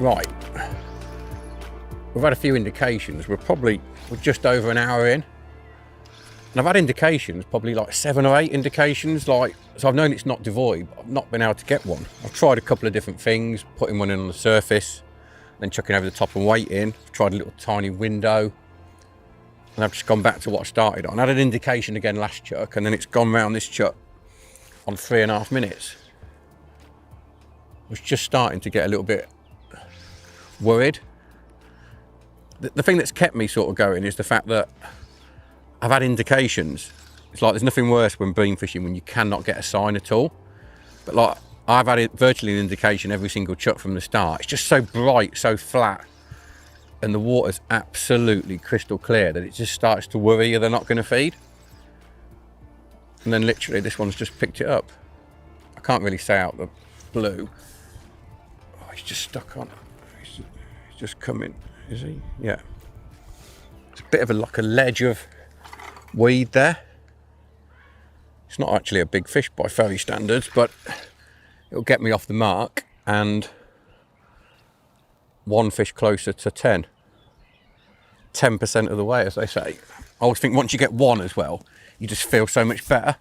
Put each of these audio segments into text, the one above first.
Right, we've had a few indications. We're just over an hour in. And I've had indications, probably like 7 or 8 indications, so I've known it's not devoid, but I've not been able to get one. I've tried a couple of different things, putting one in on the surface, then chucking over the top and waiting. I've tried a little tiny window, and I've just gone back to what I started on. I had an indication again last chuck, and then it's gone round this chuck on 3.5 minutes. I was just starting to get a little bit worried. The thing that's kept me sort of going is the fact that I've had indications. It's like there's nothing worse when bream fishing when you cannot get a sign at all. But like I've had virtually an indication every single chuck from the start. It's just so bright, so flat, and the water's absolutely crystal clear that it just starts to worry you they're not going to feed. And then literally this one's just picked it up. I can't really say out the blue. Oh, he's just stuck on. He's just coming, is he? Yeah. It's a bit of like a ledge of weed there. It's not actually a big fish by ferry standards, but it'll get me off the mark, and one fish closer to 10% of the way, as they say. I always think once you get one as well, you just feel so much better.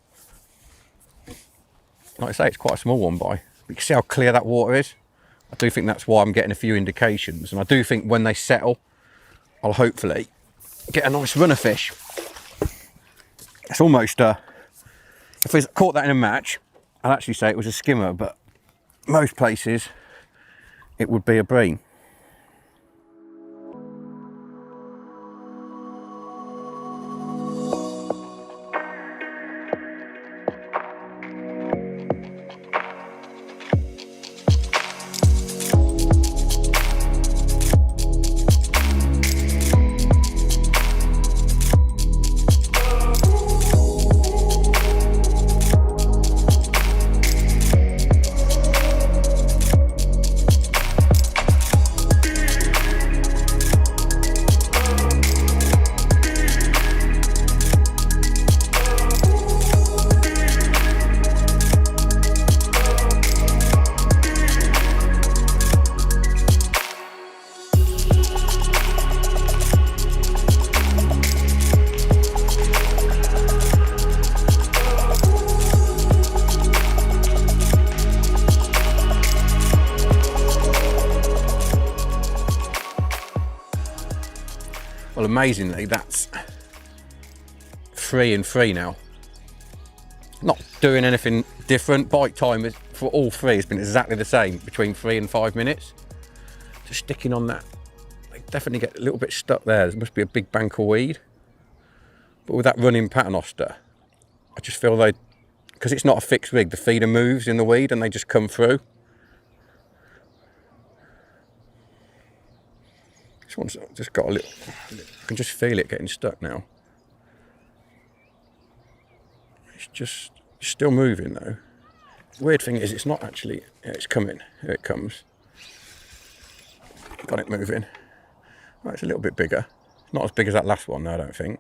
Like I say, it's quite a small one by, but you can see how clear that water is. I do think that's why I'm getting a few indications, and I do think when they settle, I'll hopefully get a nice runner fish. It's almost if I caught that in a match, I'd actually say it was a skimmer, but most places it would be a bream. Well, amazingly, that's 3 and 3 now. Not doing anything different. Bite time for all 3 has been exactly the same, between 3 and 5 minutes. Just sticking on that. They definitely get a little bit stuck there. There must be a big bank of weed. But with that running paternoster, I just feel because it's not a fixed rig, the feeder moves in the weed and they just come through. This one's just got a little, I can just feel it getting stuck now. It's just still moving though. Weird thing is it's not actually, yeah, it's coming, here it comes. Got it moving. Well, it's a little bit bigger. Not as big as that last one though, I don't think.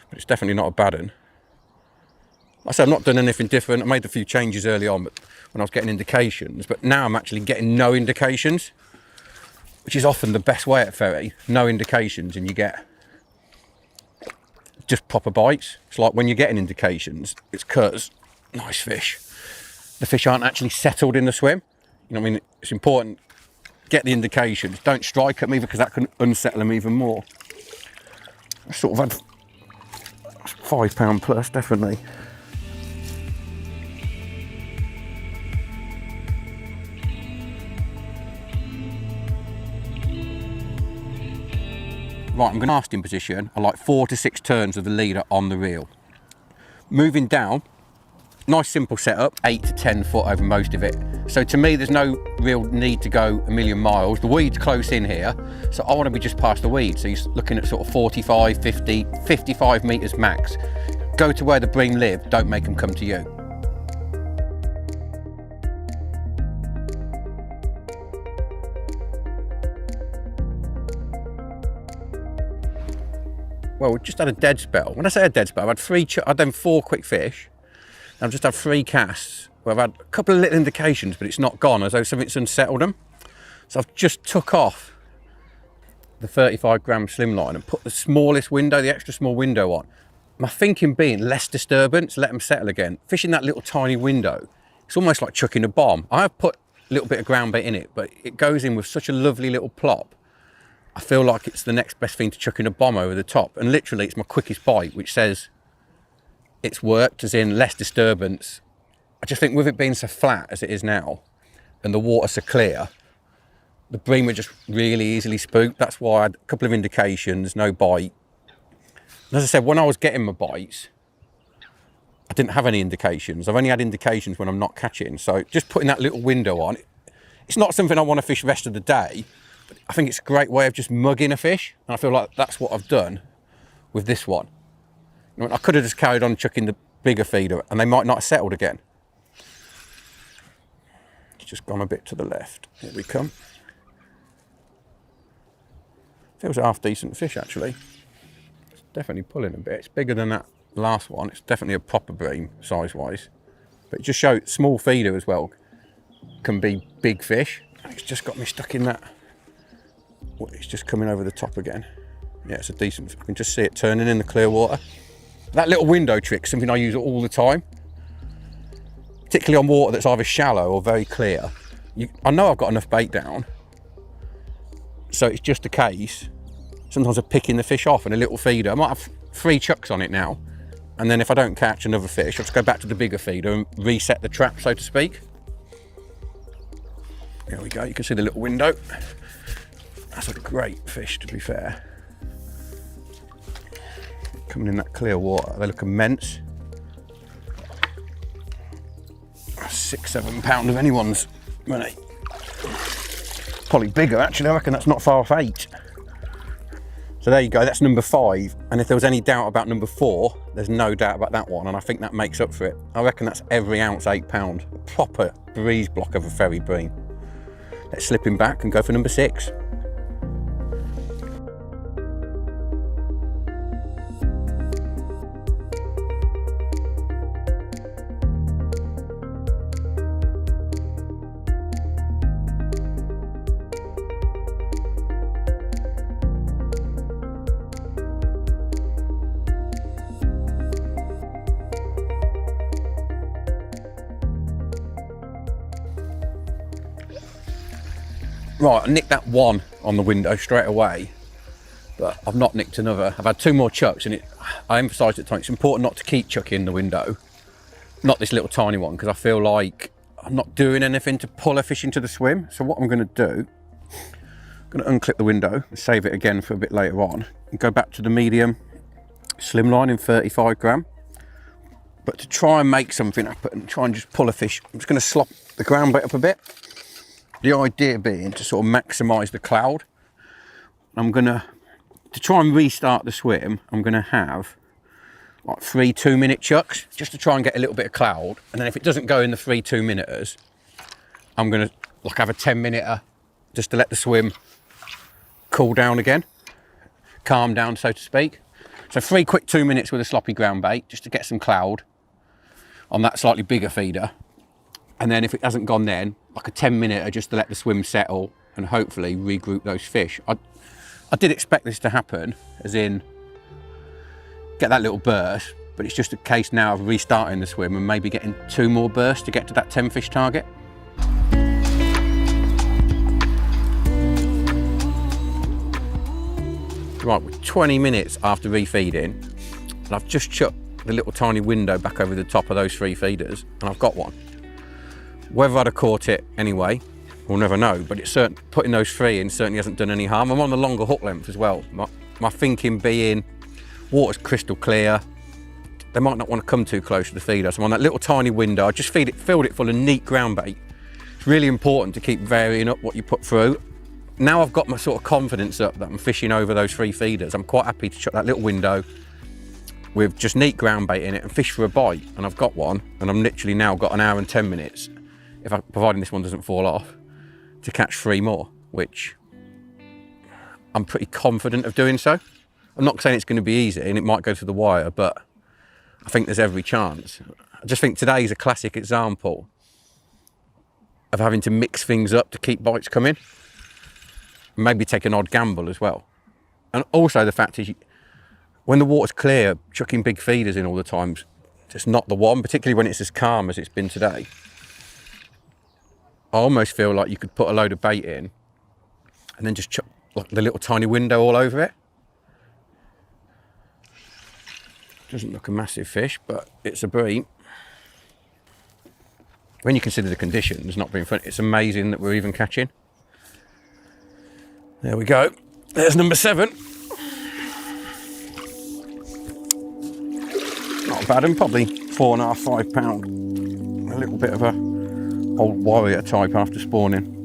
But it's definitely not a bad one. Like I said, I've not done anything different. I made a few changes early on but when I was getting indications, but now I'm actually getting no indications, which is often the best way at ferry. No indications and you get just proper bites. It's like when you're getting indications, it's because nice fish. The fish aren't actually settled in the swim. You know what I mean? It's important, get the indications. Don't strike at me because that can unsettle them even more. I sort of had £5 plus, definitely. Right, I'm going to casting position. I like 4 to 6 turns of the leader on the reel. Moving down, nice simple setup, 8 to 10 foot over most of it. So to me, there's no real need to go a million miles. The weed's close in here, so I want to be just past the weed. So you're looking at sort of 45, 50, 55 metres max. Go to where the bream live, don't make them come to you. Well, we just had a dead spell. When I say a dead spell, I've done 4 quick fish. I've just had 3 casts where I've had a couple of little indications, but it's not gone, as though something's unsettled them. So I've just took off the 35 gram slimline and put the smallest window, the extra small window on. My thinking being less disturbance, let them settle again. Fishing that little tiny window, it's almost like chucking a bomb. I have put a little bit of ground bait in it, but it goes in with such a lovely little plop. I feel like it's the next best thing to chucking a bomb over the top. And literally it's my quickest bite, which says it's worked, as in less disturbance. I just think with it being so flat as it is now, and the water so clear, the bream were just really easily spooked. That's why I had a couple of indications, no bite. And as I said, when I was getting my bites, I didn't have any indications. I've only had indications when I'm not catching. So just putting that little window on, it's not something I want to fish the rest of the day, but I think it's a great way of just mugging a fish. And I feel like that's what I've done with this one. I could have just carried on chucking the bigger feeder and they might not have settled again. It's just gone a bit to the left. Here we come. Feels a half decent fish actually. It's definitely pulling a bit. It's bigger than that last one. It's definitely a proper bream size wise. But it just shows small feeder as well can be big fish. It's just got me stuck in that. It's just coming over the top again. Yeah, it's a decent, I can just see it turning in the clear water. That little window trick, something I use all the time, particularly on water that's either shallow or very clear. I know I've got enough bait down, so it's just a case. Sometimes I'm picking the fish off and a little feeder. I might have 3 chucks on it now, and then if I don't catch another fish, I'll just go back to the bigger feeder and reset the trap, so to speak. There we go, you can see the little window. That's a great fish, to be fair. Coming in that clear water, they look immense. 6-7 pound of anyone's money. Probably bigger actually, I reckon that's not far off 8. So there you go, that's number 5. And if there was any doubt about number 4, there's no doubt about that one, and I think that makes up for it. I reckon that's every ounce £8. A proper breeze block of a ferry bream. Let's slip him back and go for number 6. Right, I nicked that one on the window straight away, but I've not nicked another. I've had 2 more chucks, and I emphasised at the time, it's important not to keep chucking the window, not this little tiny one, because I feel like I'm not doing anything to pull a fish into the swim. So what I'm going to do, I'm going to unclip the window and save it again for a bit later on, and go back to the medium slimline in 35 gram. But to try and make something happen and try and just pull a fish, I'm just going to slop the ground bait up a bit. The idea being to sort of maximise the cloud. I'm going to try and restart the swim, I'm going to have like 3 2-minute chucks, just to try and get a little bit of cloud. And then if it doesn't go in the 3 2-minuters, I'm going to like have a 10-minuter just to let the swim cool down again, calm down, so to speak. So 3 quick 2 minutes with a sloppy ground bait, just to get some cloud on that slightly bigger feeder. And then if it hasn't gone then, like a 10-minuter just to let the swim settle and hopefully regroup those fish. I did expect this to happen, as in get that little burst, but it's just a case now of restarting the swim and maybe getting 2 more bursts to get to that 10 fish target. Right, we're 20 minutes after refeeding, and I've just chucked the little tiny window back over the top of those 3 feeders, and I've got one. Whether I'd have caught it anyway, we'll never know, but it's putting those 3 in certainly hasn't done any harm. I'm on the longer hook length as well. My thinking being, water's crystal clear, they might not want to come too close to the feeder, so I'm on that little tiny window. I just filled it full of neat ground bait. It's really important to keep varying up what you put through. Now I've got my sort of confidence up that I'm fishing over those 3 feeders, I'm quite happy to chuck that little window with just neat ground bait in it and fish for a bite. And I've got one, and I'm literally now got 1 hour and 10 minutes, providing this one doesn't fall off, to catch 3 more, which I'm pretty confident of doing so. I'm not saying it's going to be easy and it might go to the wire, but I think there's every chance. I just think today is a classic example of having to mix things up to keep bites coming. Maybe take an odd gamble as well. And also the fact is, when the water's clear, chucking big feeders in all the time is just not the one, particularly when it's as calm as it's been today. I almost feel like you could put a load of bait in and then just chuck like the little tiny window all over it. Doesn't look a massive fish, but it's a bream. When you consider the conditions not being fun, it's amazing that we're even catching. There we go. There's number 7. Not bad, and probably 4.5, 5 pound. A little bit of a old warrior type after spawning.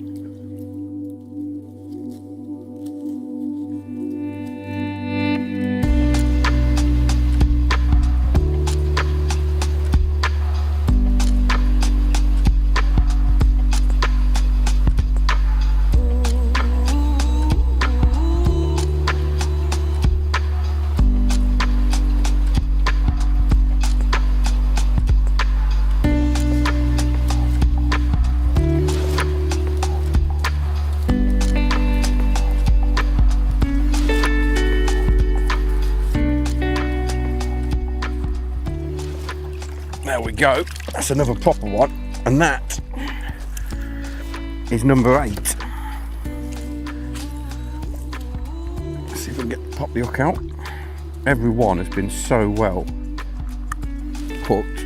There we go, that's another proper one, and that is number 8. Let's see if we can pop the hook out. Every one has been so well hooked.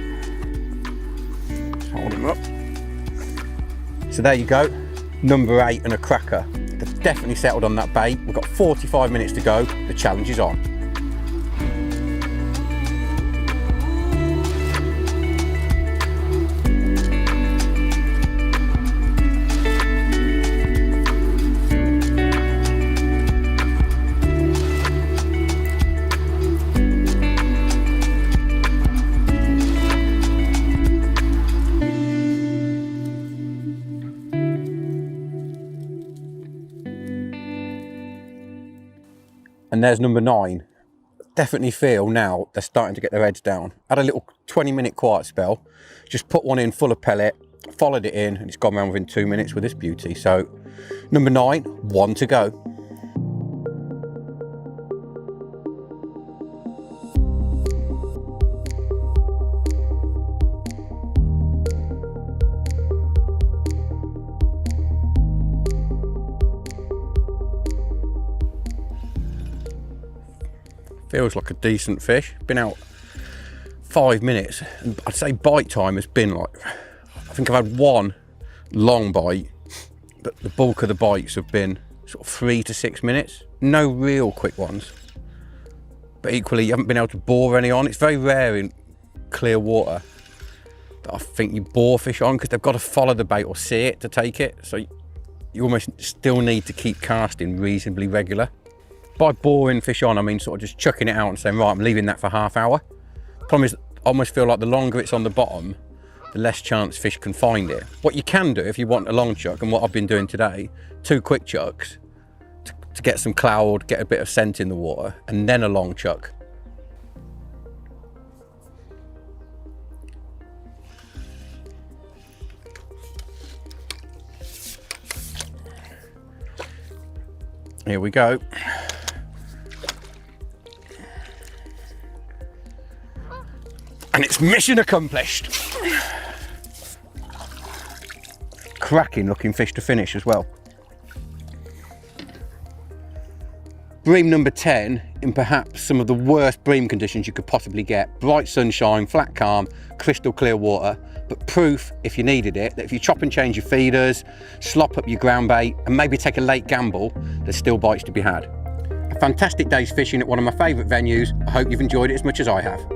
Just hold him up. So there you go, number 8 and a cracker. They've definitely settled on that bait. We've got 45 minutes to go, the challenge is on. And there's number 9. Definitely feel now they're starting to get their heads down. Had a little 20-minute quiet spell. Just put one in full of pellet, followed it in, and it's gone around within 2 minutes with this beauty. So number 9, 1 to go. Feels like a decent fish. Been out 5 minutes, and I'd say bite time has been like, I think I've had 1 long bite, but the bulk of the bites have been sort of 3 to 6 minutes. No real quick ones, but equally you haven't been able to bore any on. It's very rare in clear water that I think you bore fish on, because they've got to follow the bait or see it to take it. So you almost still need to keep casting reasonably regular. By boring fish on, I mean sort of just chucking it out and saying, right, I'm leaving that for half hour. Problem is, I almost feel like the longer it's on the bottom, the less chance fish can find it. What you can do if you want a long chuck, and what I've been doing today, 2 quick chucks to get some cloud, get a bit of scent in the water, and then a long chuck. Here we go. And it's mission accomplished. Cracking looking fish to finish as well. Bream number 10 in perhaps some of the worst bream conditions you could possibly get. Bright sunshine, flat calm, crystal clear water, but proof, if you needed it, that if you chop and change your feeders, slop up your ground bait, and maybe take a late gamble, there's still bites to be had. A fantastic day's fishing at one of my favourite venues. I hope you've enjoyed it as much as I have.